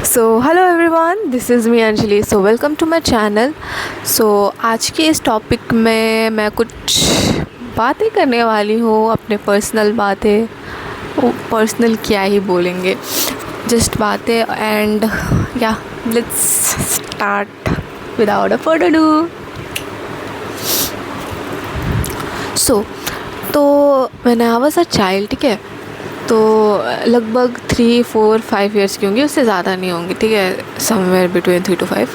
So hello everyone, this is me Anjali. So welcome to my channel. So आज के इस topic में मैं कुछ बातें करने वाली हूँ, अपने पर्सनल बातें। पर्सनल क्या ही बोलेंगे, जस्ट बातें। And yeah let's start without a further do. So तो मैंने आई वाज अ चाइल्ड, ठीक है। तो लगभग 3, 4, 5 ईयर्स की होंगी, उससे ज़्यादा नहीं होंगी, ठीक है, समवेयर बिटवीन 3 to 5।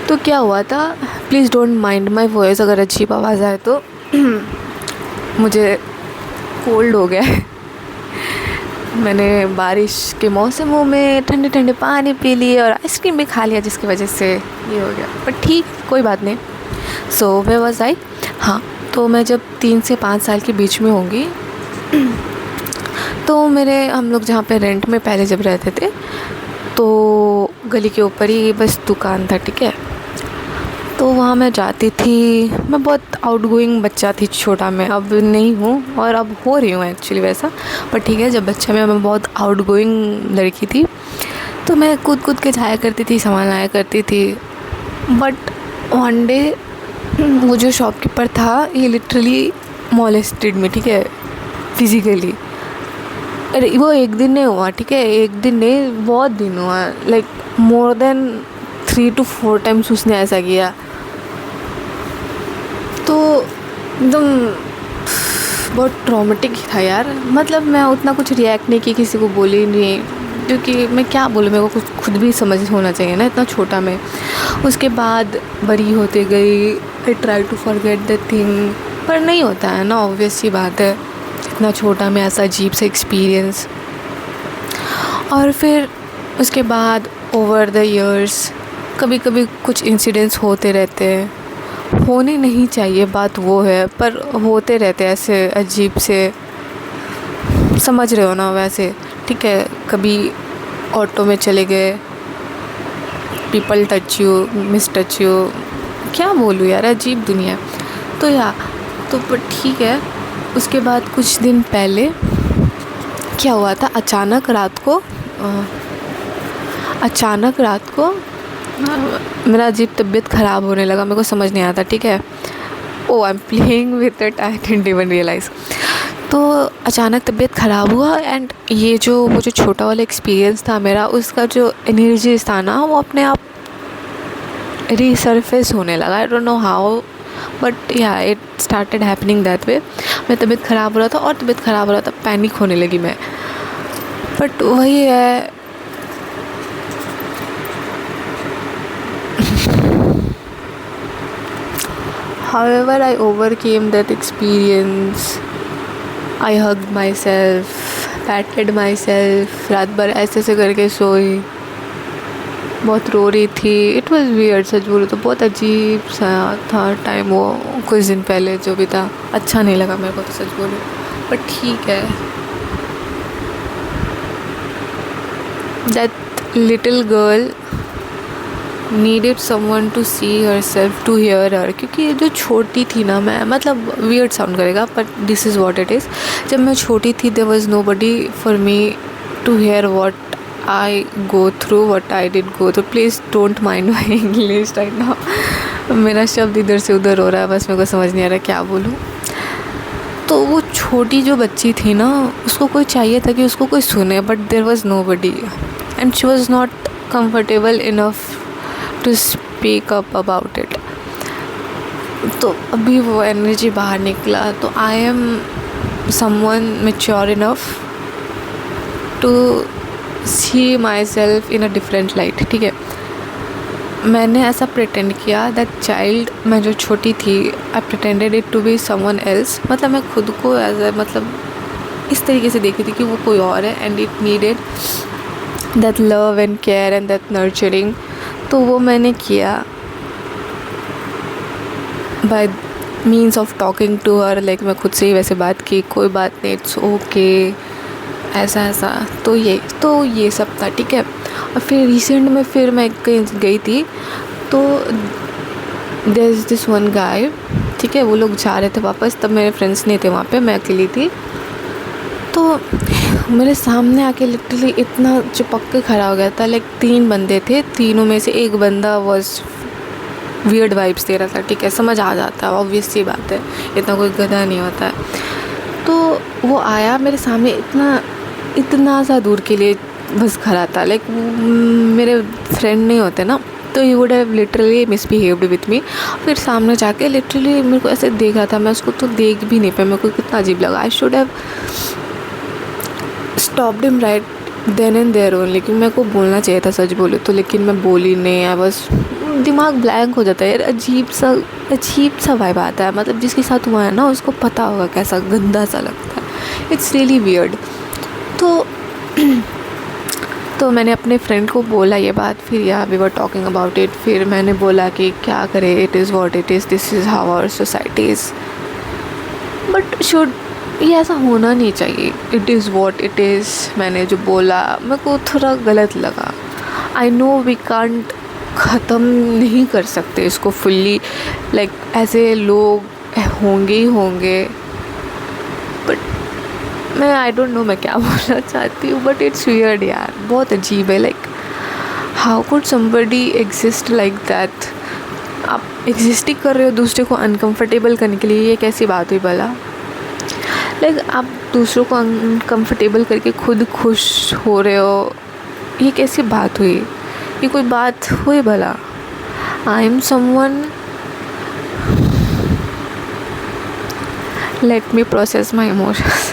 तो क्या हुआ था, please don't mind my voice अगर अजीब आवाज़ आए तो। मुझे कोल्ड हो गया है। मैंने बारिश के मौसमों में ठंडे ठंडे पानी पी लिए और आइसक्रीम भी खा लिया, जिसकी वजह से ये हो गया, पर ठीक, कोई बात नहीं। सो वे वॉज आई। हाँ, तो मैं जब 3 से 5 साल के बीच में होंगी, तो हम लोग जहाँ पे रेंट में पहले जब रहते थे, तो गली के ऊपर ही बस दुकान था, ठीक है। तो वहाँ मैं जाती थी। मैं बहुत आउटगोइंग बच्चा थी, छोटा मैं, अब नहीं हूँ और अब हो रही हूँ एक्चुअली वैसा, पर ठीक है। जब बच्चा मैं बहुत आउटगोइंग लड़की थी, तो मैं कूद के जाया करती थी, सामान लाया करती थी। बट वन डे वो जो शॉपकीपर था, ये लिटरली मॉलेस्टेड मी, ठीक है, फिज़िकली। अरे वो एक दिन नहीं हुआ, ठीक है, एक दिन नहीं, बहुत दिन हुआ, like more than 3 to 4 times उसने ऐसा किया। तो एकदम बहुत ट्रॉमेटिक था यार। मतलब मैं उतना कुछ रिएक्ट नहीं की, किसी को बोली नहीं, क्योंकि मैं क्या बोलूँ, मेरे को कुछ खुद भी समझ होना चाहिए ना, इतना छोटा मैं। उसके बाद बड़ी होते गई, I try to forget the thing, पर नहीं होता है ना, ऑब्वियस सी बात है, इतना छोटा में ऐसा अजीब सा एक्सपीरियंस। और फिर उसके बाद ओवर द इयर्स कभी कभी कुछ इंसिडेंट्स होते रहते हैं, होने नहीं चाहिए, बात वो है, पर होते रहते हैं ऐसे अजीब से, समझ रहे हो ना वैसे, ठीक है। कभी ऑटो में चले गए, people touch you, miss touch you, क्या बोलूँ यार, अजीब दुनिया। तो पर ठीक है। उसके बाद कुछ दिन पहले क्या हुआ था, अचानक रात को मेरा अजीब तबीयत ख़राब होने लगा, मेरे को समझ नहीं आता, ठीक है। Oh I am playing with it, I didn't even realise. तो अचानक तबीयत ख़राब हुआ, एंड वो जो छोटा वाला एक्सपीरियंस था मेरा, उसका जो एनर्जी था ना, वो अपने आप रीसर्फेस होने लगा। I don't know how, but yeah it started happening that way. मेरी तबीयत ख़राब हो रहा था, और तबीयत ख़राब हो रहा था, पैनिक होने लगी मैं। बट वही है, however I overcame that experience. I hugged myself, patted myself, रात भर ऐसे करके सोई, बहुत रो रही थी। इट वॉज़ वियर्ड, सच बोलो तो बहुत अजीब सा था टाइम वो, कुछ दिन पहले जो भी था, अच्छा नहीं लगा मेरे को तो, सच बोलो, पर ठीक है। That little girl needed someone to see herself, to hear her, क्योंकि जो छोटी थी ना मैं, मतलब वियर्ड साउंड करेगा, but this is what it is. जब मैं छोटी थी, there was nobody for me to hear what I go through, what I did go through. Please don't mind my English right now, मेरा शब्द इधर से उधर हो रहा है, बस मेरे को समझ नहीं आ रहा क्या बोलूँ। तो वो छोटी जो बच्ची थी ना, उसको कोई चाहिए था कि उसको कोई सुने, but there was nobody, and she was not comfortable enough to speak up about it. तो अभी वो एनर्जी बाहर निकला, तो I am someone mature enough to see myself in a different light, ठीक है। मैंने ऐसा प्रिटेंड किया, दैट चाइल्ड, मैं जो छोटी थी, I pretended it to be someone else. मतलब मैं खुद को एज ए, मतलब इस तरीके से देखी थी कि वो कोई और है, and it needed that love and care and that nurturing. तो वो मैंने किया by means of talking to her, like मैं खुद से ही वैसे बात की, कोई बात नहीं, इट्स ओके, ऐसा। तो ये सब था, ठीक है। और फिर रिसेंट में फिर मैं कहीं गई थी, तो there is this one guy, ठीक है, वो लोग जा रहे थे वापस, तब मेरे फ्रेंड्स नहीं थे वहाँ पे, मैं अकेली थी। तो मेरे सामने आके लिटरली इतना चिपक के खड़ा हो गया था। लाइक 3 बंदे थे, तीनों में से एक बंदा वॉज वियर्ड वाइब्स दे रहा था। ठीक है, समझ आ जाता है, ऑब्वियस सी बात है, इतना कोई गधा नहीं होता है। तो वो आया मेरे सामने, इतना सा दूर के लिए बस खड़ा था। लाइक मेरे फ्रेंड नहीं होते ना, तो he would have literally misbehaved with me. फिर सामने जाके लिटरली मेरे को ऐसे देख रहा था, मैं उसको तो देख भी नहीं पाया, मेरे को कितना अजीब लगा। I should have stopped him right then and there only, क्योंकि मेरे को बोलना चाहिए था सच बोले तो, लेकिन मैं बोली नहीं। आई बस, दिमाग ब्लैंक हो जाता है यार, अजीब सा वाइब आता है। मतलब जिसके साथ हुआ है ना उसको पता होगा कैसा गंदा सा लगता है। It's really weird. तो मैंने अपने फ्रेंड को बोला ये बात, फिर या we were talking about it. फिर मैंने बोला कि क्या करें, it is what it is, this is how our society is, but should ये ऐसा होना नहीं चाहिए। It is what it is. मैंने जो बोला मेरे को थोड़ा गलत लगा। आई नो वी कांट ख़त्म नहीं कर सकते इसको फुल्ली, लाइक ऐसे लोग होंगे ही होंगे, बट मैं आई डोंट नो मैं क्या बोलना चाहती हूँ, बट इट्स वियर्ड यार, बहुत अजीब है। Like how could somebody exist like that. आप एग्जिस्ट ही कर रहे हो दूसरे को अनकंफर्टेबल करने के लिए, ये कैसी बात हुई भला। लाइक आप दूसरों को अनकंफर्टेबल करके खुद खुश हो रहे हो, ये कैसी बात हुई, ये कोई बात हुई भला। I am someone, let me process my emotions.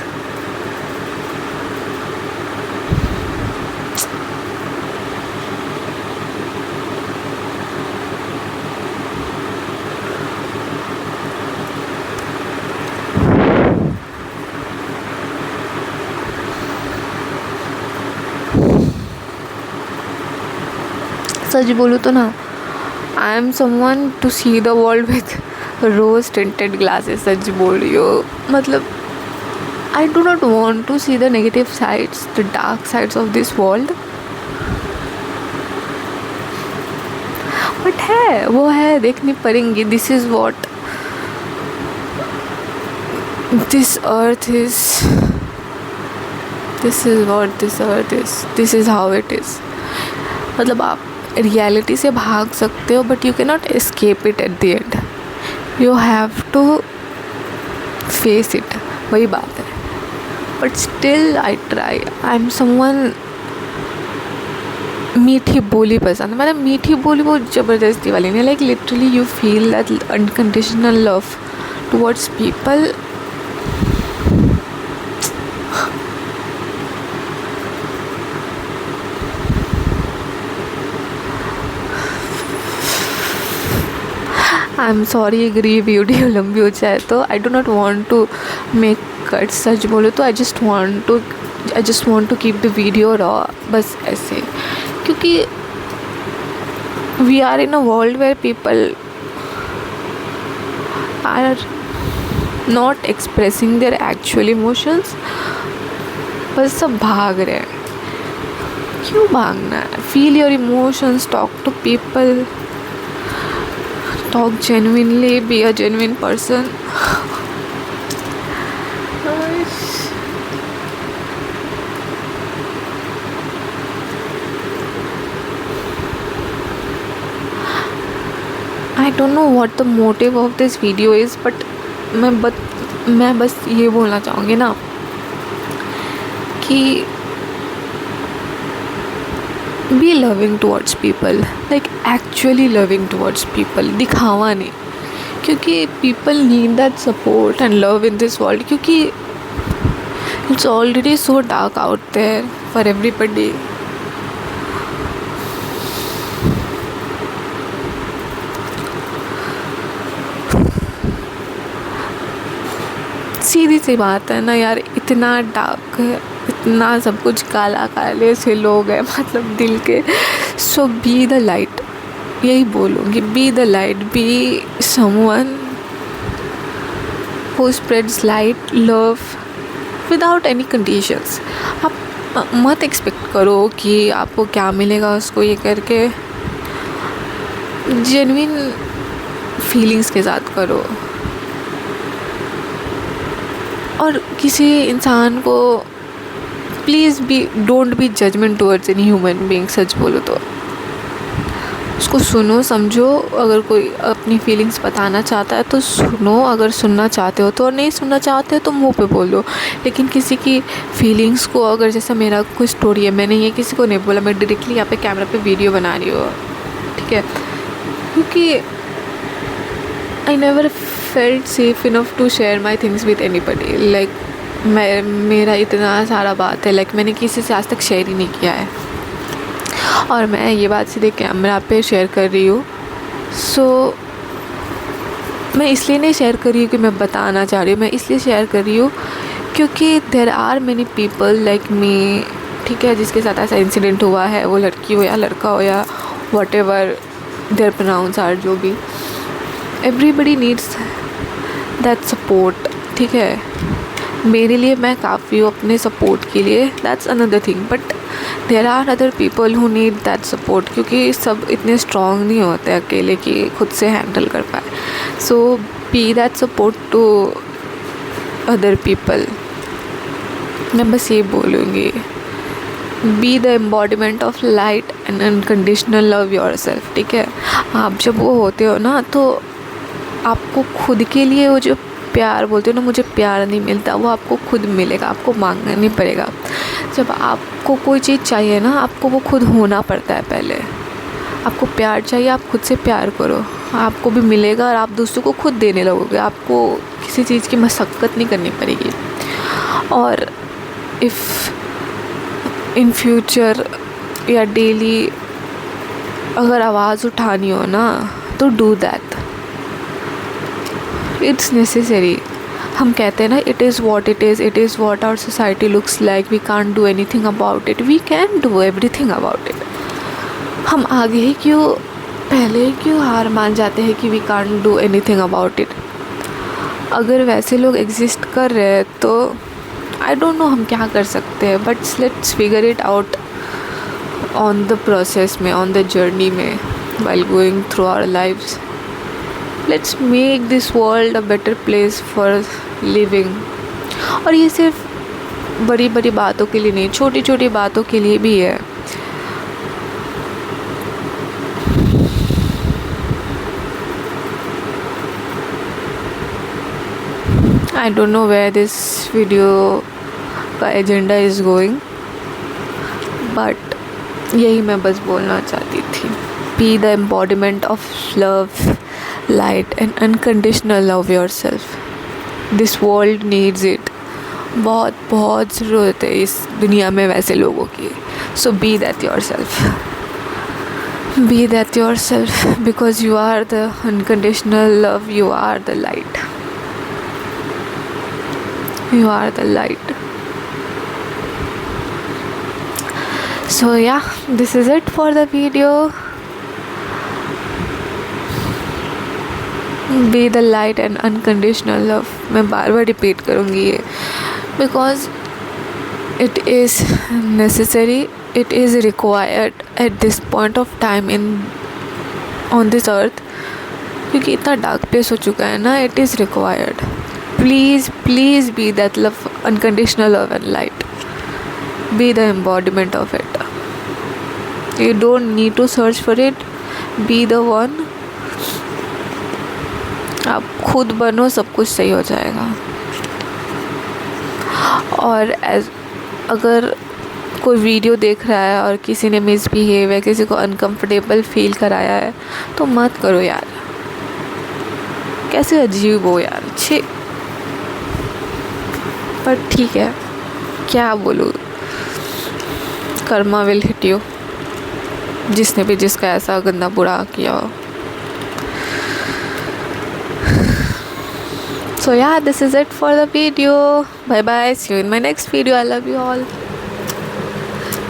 सच बोलूँ तो ना, I am someone to see the world with rose tinted glasses. सच बोल रही हो, मतलब I do not want to see the negative sides, the dark sides of this world, but है वो है, देखनी पड़ेंगी। This is what this earth is, this is what this earth is, this is how it is. मतलब आप reality से भाग सकते हो, but you can not escape it at the end, you have to face it, वही बात है। But still I try. I am someone, मीठी बोली पसंद है, मतलब मीठी बोली वो ज़बरदस्ती वाली नहीं, like literally you feel that unconditional love towards people. I am sorry अगर वीडियो लंबी हो जाए तो। I do not want to make cut. सच बोलो तो I just want to keep the video raw, बस ऐसे, क्योंकि we are in a world where people are not expressing their actual emotions, बस सब भाग रहे हैं। क्यों भागना है? Feel your emotions, talk to people, talk genuinely, be a genuine person. I don't know what the motive of this video is, but मैं बस ये बोलना चाहूँगी ना कि be loving towards people, like actually loving towards people, दिखावा नहीं, क्योंकि people need that support and love in this world, क्योंकि it's already so dark out there for everybody. सीधी सी बात है ना यार, इतना डार्क है, इतना सब कुछ काला काले से लोग हैं, मतलब दिल के। सो बी द लाइट, यही बोलूँगी, be the light, be someone who spreads light, love without any conditions. आप मत एक्सपेक्ट करो कि आपको क्या मिलेगा उसको ये करके, जेन्युइन फीलिंग्स के साथ करो। और किसी इंसान को please don't be judgement towards any human being. सच बोलो तो उसको सुनो, समझो। अगर कोई अपनी फीलिंग्स बताना चाहता है तो सुनो, अगर सुनना चाहते हो तो, और नहीं सुनना चाहते हो तो मुंह पे बोलो। लेकिन किसी की फीलिंग्स को, अगर जैसा मेरा कोई स्टोरी है, मैंने ये किसी को नहीं बोला, मैं डायरेक्टली यहाँ पे कैमरा पे वीडियो बना रही हूँ, ठीक है, क्योंकि I never felt safe enough to share my things with anybody. Like मेरा इतना सारा बात है, लाइक मैंने किसी से आज तक शेयर ही नहीं किया है, और मैं ये बात सीधे कैमरा पे शेयर कर रही हूँ। सो मैं इसलिए नहीं शेयर कर रही हूँ कि मैं बताना चाह रही हूँ, मैं इसलिए शेयर कर रही हूँ क्योंकि there are many people like me, ठीक है, जिसके साथ ऐसा इंसिडेंट हुआ है, वो लड़की हो या लड़का हो या whatever their pronouns are, जो भी, एवरीबडी नीड्स दैट सपोर्ट, ठीक है। मेरे लिए मैं काफ़ी हूँ अपने सपोर्ट के लिए, that's another thing, but there are other people who need that support, क्योंकि सब इतने स्ट्रॉन्ग नहीं होते अकेले कि खुद से हैंडल कर पाए। So be that support to other people. मैं बस ये बोलूँगी, be the embodiment of light and unconditional love yourself, ठीक है। आप जब वो होते हो ना, तो आपको खुद के लिए वो जो प्यार बोलते हो ना, मुझे प्यार नहीं मिलता, वो आपको खुद मिलेगा, आपको मांगना नहीं पड़ेगा। जब आपको कोई चीज़ चाहिए ना, आपको वो खुद होना पड़ता है पहले। आपको प्यार चाहिए, आप खुद से प्यार करो, आपको भी मिलेगा, और आप दूसरों को खुद देने लगोगे, आपको किसी चीज़ की मशक्क़त नहीं करनी पड़ेगी। और इफ़ इन फ्यूचर या डेली अगर आवाज़ उठानी हो ना, तो डू दैट, इट्स नेसेसरी। हम कहते हैं ना, it is what our society looks like, we can't do anything about it, we can do everything about it. हम आगे ही क्यों, पहले ही क्यों हार मान जाते हैं कि we can't do anything about it. अगर वैसे लोग एग्जिस्ट कर रहे हैं तो आई डोंट नो हम क्या कर सकते हैं, but let's figure it out on the process में, ऑन द जर्नी में, while going through our lives. Let's make this world a better place for living. और ये सिर्फ बड़ी बड़ी बातों के लिए नहीं, छोटी छोटी बातों के लिए भी है। I don't know where this video का एजेंडा इज़ गोइंग, बट यही मैं बस बोलना चाहती थी। B the embodiment of love, light and unconditional love your self. This world needs it. बहुत बहुत ज़रूरत है इस दुनिया में वैसे लोगों की। So be that yourself, be that yourself, because you are the unconditional love, you are the light, you are the light. So yeah, this is it for the video. Be the light and unconditional love. मैं बार बार repeat करूँगी ये, because it is necessary, it is required at this point of time on this earth, क्योंकि इतना dark place हो चुका है ना, it is required. Please be that love, unconditional love and light. Be the embodiment of it. You don't need to search for it. Be the one. आप खुद बनो, सब कुछ सही हो जाएगा। और अगर कोई वीडियो देख रहा है और किसी ने मिसबिहेव या किसी को अनकंफर्टेबल फील कराया है, तो मत करो यार। कैसे अजीब हो यार, छे। पर ठीक है, क्या बोलूँ, कर्मा विल हिट यू, जिसने भी जिसका ऐसा गंदा बुरा किया हो। So yeah, this is it for the video. Bye bye, see you in my next video. I love you all.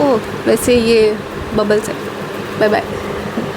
Oh, वैसे ये बबल्स है। Bye bye.